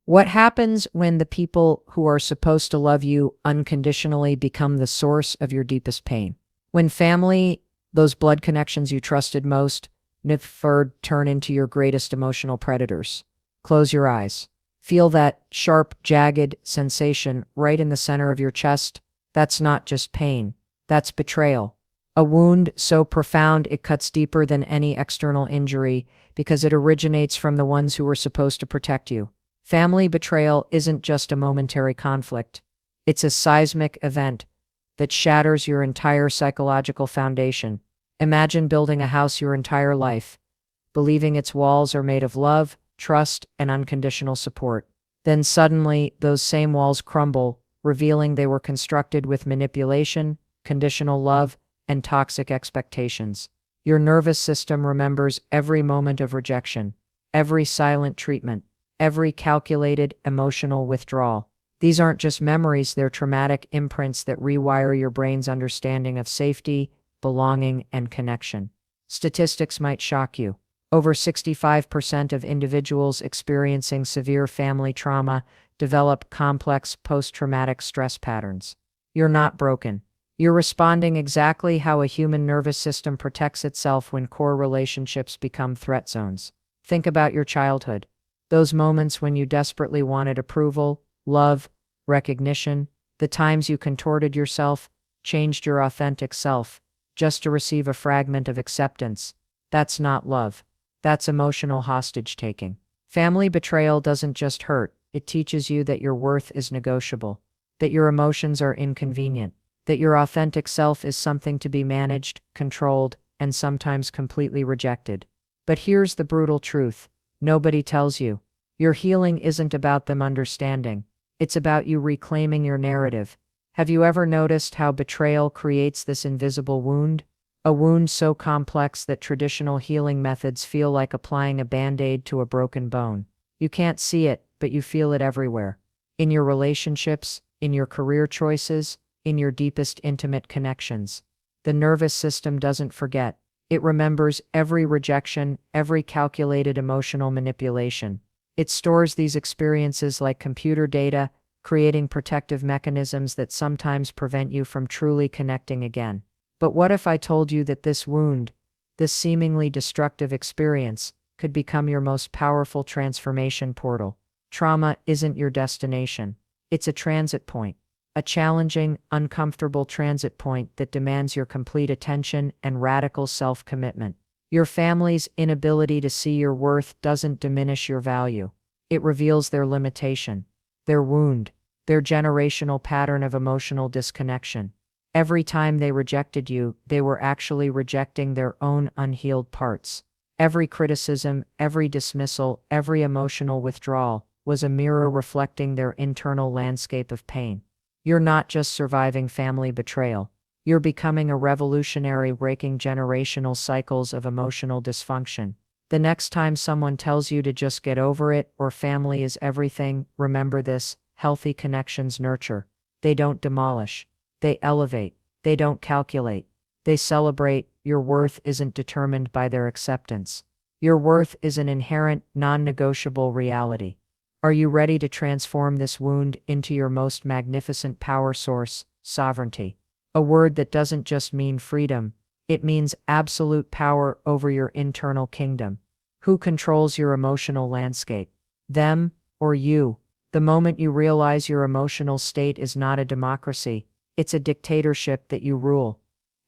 What happens when the people who are supposed to love you unconditionally become the source of your deepest pain? When family, those blood connections you trusted most, preferred, turn into your greatest emotional predators. Close your eyes. Feel that sharp, jagged sensation right in the center of your chest. That's not just pain. That's betrayal. A wound so profound it cuts deeper than any external injury because it originates from the ones who were supposed to protect you. Family betrayal isn't just a momentary conflict. It's a seismic event that shatters your entire psychological foundation. Imagine building a house your entire life, believing its walls are made of love, trust, and unconditional support. Then suddenly, those same walls crumble, revealing they were constructed with manipulation, conditional love, and toxic expectations. Your nervous system remembers every moment of rejection, every silent treatment, every calculated emotional withdrawal. These aren't just memories, they're traumatic imprints that rewire your brain's understanding of safety, belonging, and connection. Statistics might shock you. Over 65% of individuals experiencing severe family trauma develop complex post-traumatic stress patterns. You're not broken. You're responding exactly how a human nervous system protects itself when core relationships become threat zones. Think about your childhood. Those moments when you desperately wanted approval, love, recognition, the times you contorted yourself, changed your authentic self, just to receive a fragment of acceptance. That's not love. That's emotional hostage-taking. Family betrayal doesn't just hurt, it teaches you that your worth is negotiable, that your emotions are inconvenient, that your authentic self is something to be managed, controlled, and sometimes completely rejected. But here's the brutal truth. Nobody tells you. Your healing isn't about them understanding. It's about you reclaiming your narrative. Have you ever noticed how betrayal creates this invisible wound? A wound so complex that traditional healing methods feel like applying a band-aid to a broken bone. You can't see it, but you feel it everywhere. In your relationships, in your career choices, in your deepest intimate connections. The nervous system doesn't forget. It remembers every rejection, every calculated emotional manipulation. It stores these experiences like computer data, creating protective mechanisms that sometimes prevent you from truly connecting again. But what if I told you that this wound, this seemingly destructive experience, could become your most powerful transformation portal? Trauma isn't your destination. It's a transit point. A challenging, uncomfortable transit point that demands your complete attention and radical self-commitment. Your family's inability to see your worth doesn't diminish your value. It reveals their limitation, their wound, their generational pattern of emotional disconnection. Every time they rejected you, they were actually rejecting their own unhealed parts. Every criticism, every dismissal, every emotional withdrawal was a mirror reflecting their internal landscape of pain. You're not just surviving family betrayal. You're becoming a revolutionary, breaking generational cycles of emotional dysfunction. The next time someone tells you to just get over it or family is everything, remember this: healthy connections nurture. They don't demolish. They elevate. They don't calculate. They celebrate. Your worth isn't determined by their acceptance. Your worth is an inherent, non-negotiable reality. Are you ready to transform this wound into your most magnificent power source, sovereignty? A word that doesn't just mean freedom, it means absolute power over your internal kingdom. Who controls your emotional landscape? Them or you? The moment you realize your emotional state is not a democracy, it's a dictatorship that you rule,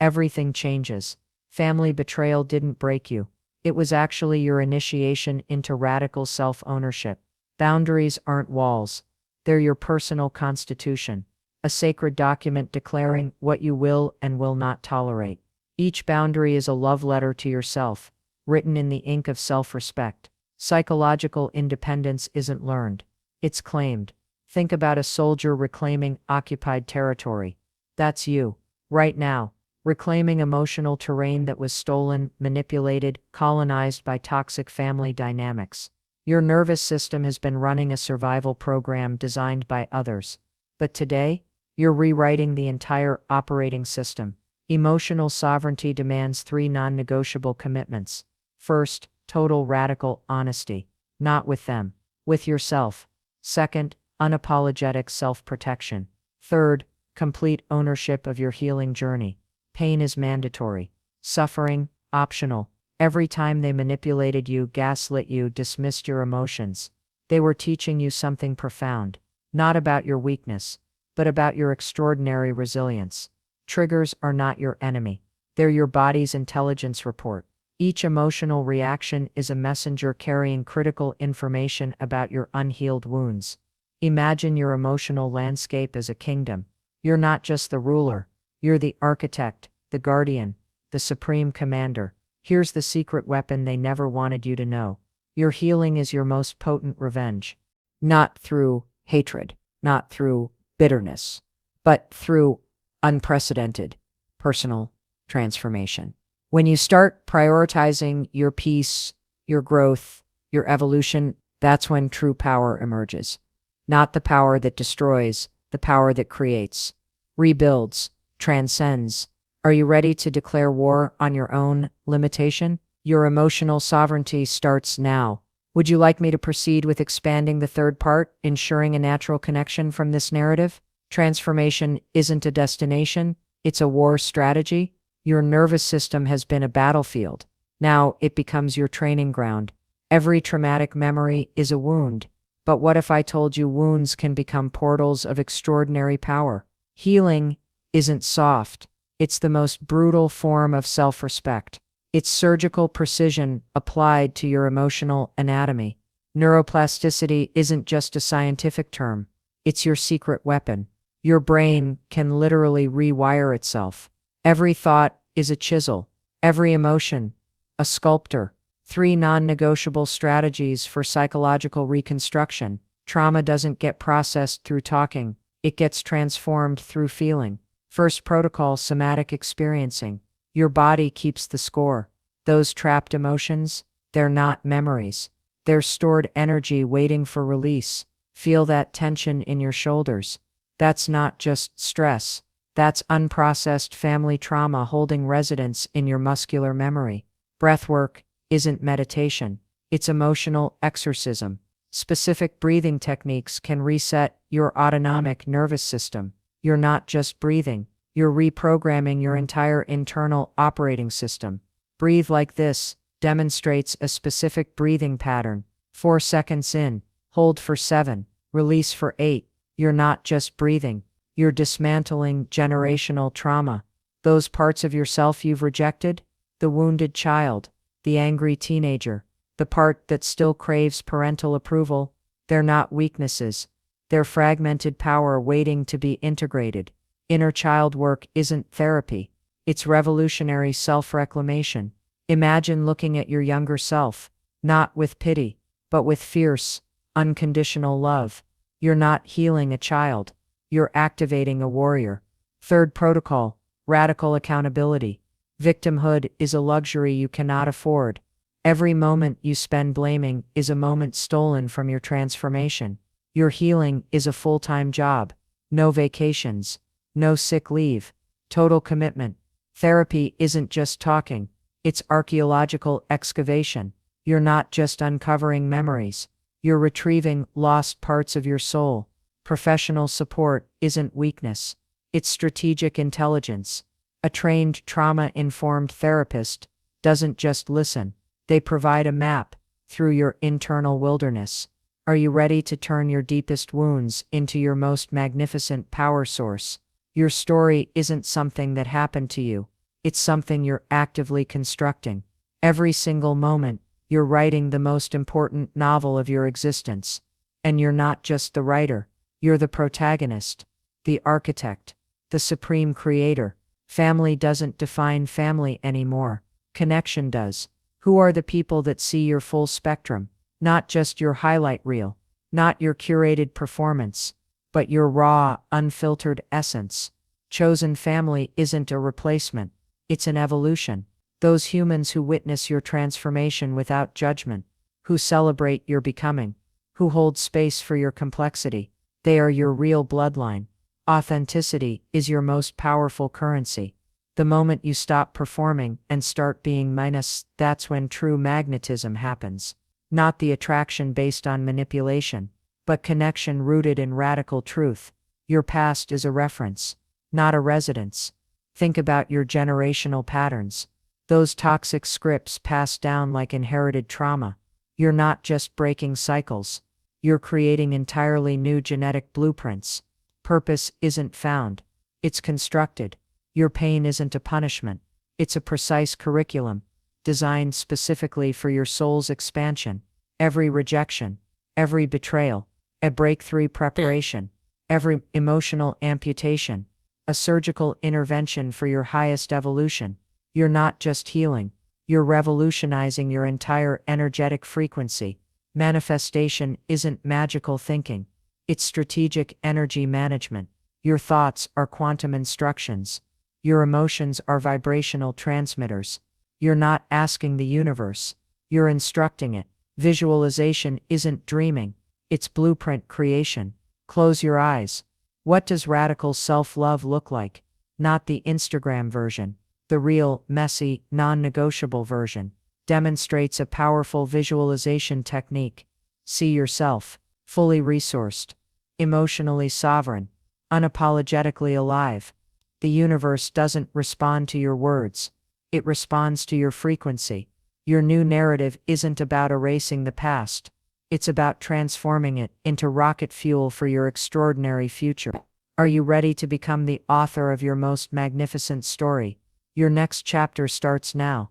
everything changes. Family betrayal didn't break you. It was actually your initiation into radical self-ownership. Boundaries aren't walls. They're your personal constitution, a sacred document declaring what you will and will not tolerate. Each boundary is a love letter to yourself, written in the ink of self-respect. Psychological independence isn't learned. It's claimed. Think about a soldier reclaiming occupied territory. That's you, right now, reclaiming emotional terrain that was stolen, manipulated, colonized by toxic family dynamics. Your nervous system has been running a survival program designed by others. But today, you're rewriting the entire operating system. Emotional sovereignty demands 3 non-negotiable commitments. First, total radical honesty. Not with them, with yourself. Second, unapologetic self-protection. Third, complete ownership of your healing journey. Pain is mandatory. Suffering, optional. Every time they manipulated you, gaslit you, dismissed your emotions, they were teaching you something profound. Not about your weakness, but about your extraordinary resilience. Triggers are not your enemy. They're your body's intelligence report. Each emotional reaction is a messenger carrying critical information about your unhealed wounds. Imagine your emotional landscape as a kingdom. You're not just the ruler, you're the architect, the guardian, the supreme commander. Here's the secret weapon they never wanted you to know. Your healing is your most potent revenge. Not through hatred, not through bitterness, but through unprecedented personal transformation. When you start prioritizing your peace, your growth, your evolution, that's when true power emerges. Not the power that destroys, the power that creates, rebuilds, transcends. Are you ready to declare war on your own limitation? Your emotional sovereignty starts now. Would you like me to proceed with expanding the third part, ensuring a natural connection from this narrative? Transformation isn't a destination, it's a war strategy. Your nervous system has been a battlefield. Now it becomes your training ground. Every traumatic memory is a wound. But what if I told you wounds can become portals of extraordinary power? Healing isn't soft. It's the most brutal form of self-respect. It's surgical precision applied to your emotional anatomy. Neuroplasticity isn't just a scientific term. It's your secret weapon. Your brain can literally rewire itself. Every thought is a chisel. Every emotion, a sculptor. 3 non-negotiable strategies for psychological reconstruction. Trauma doesn't get processed through talking. It gets transformed through feeling. First protocol, somatic experiencing. Your body keeps the score. Those trapped emotions, they're not memories. They're stored energy waiting for release. Feel that tension in your shoulders. That's not just stress. That's unprocessed family trauma holding residence in your muscular memory. Breathwork isn't meditation. It's emotional exorcism. Specific breathing techniques can reset your autonomic nervous system. You're not just breathing. You're reprogramming your entire internal operating system. Breathe like this demonstrates a specific breathing pattern. 4 seconds in, hold for 7, release for 8. You're not just breathing. You're dismantling generational trauma. Those parts of yourself you've rejected, the wounded child, the angry teenager, the part that still craves parental approval, they're not weaknesses. They're fragmented power waiting to be integrated. Inner child work isn't therapy. It's revolutionary self-reclamation. Imagine looking at your younger self, not with pity, but with fierce, unconditional love. You're not healing a child. You're activating a warrior. Third protocol, radical accountability. Victimhood is a luxury you cannot afford. Every moment you spend blaming is a moment stolen from your transformation. Your healing is a full-time job. No vacations. No sick leave. Total commitment. Therapy isn't just talking. It's archaeological excavation. You're not just uncovering memories. You're retrieving lost parts of your soul. Professional support isn't weakness. It's strategic intelligence. A trained trauma-informed therapist doesn't just listen. They provide a map through your internal wilderness. Are you ready to turn your deepest wounds into your most magnificent power source? Your story isn't something that happened to you. It's something you're actively constructing. Every single moment, you're writing the most important novel of your existence. And you're not just the writer. You're the protagonist, the architect, the supreme creator. Family doesn't define family anymore. Connection does. Who are the people that see your full spectrum? Not just your highlight reel, not your curated performance, but your raw, unfiltered essence. Chosen family isn't a replacement. It's an evolution. Those humans who witness your transformation without judgment, who celebrate your becoming, who hold space for your complexity, they are your real bloodline. Authenticity is your most powerful currency. The moment you stop performing and start being minus, that's when true magnetism happens. Not the attraction based on manipulation, but connection rooted in radical truth. Your past is a reference, not a residence. Think about your generational patterns. Those toxic scripts passed down like inherited trauma. You're not just breaking cycles. You're creating entirely new genetic blueprints. Purpose isn't found. It's constructed. Your pain isn't a punishment. It's a precise curriculum, designed specifically for your soul's expansion. Every rejection, every betrayal, a breakthrough preparation, every emotional amputation, a surgical intervention for your highest evolution. You're not just healing, you're revolutionizing your entire energetic frequency. Manifestation isn't magical thinking, it's strategic energy management. Your thoughts are quantum instructions. Your emotions are vibrational transmitters. You're not asking the universe, you're instructing it. Visualization isn't dreaming, it's blueprint creation. Close your eyes. What does radical self-love look like? Not the Instagram version. The real, messy, non-negotiable version. Demonstrates a powerful visualization technique. See yourself, fully resourced, emotionally sovereign, unapologetically alive. The universe doesn't respond to your words. It responds to your frequency. Your new narrative isn't about erasing the past. It's about transforming it into rocket fuel for your extraordinary future. Are you ready to become the author of your most magnificent story? Your next chapter starts now.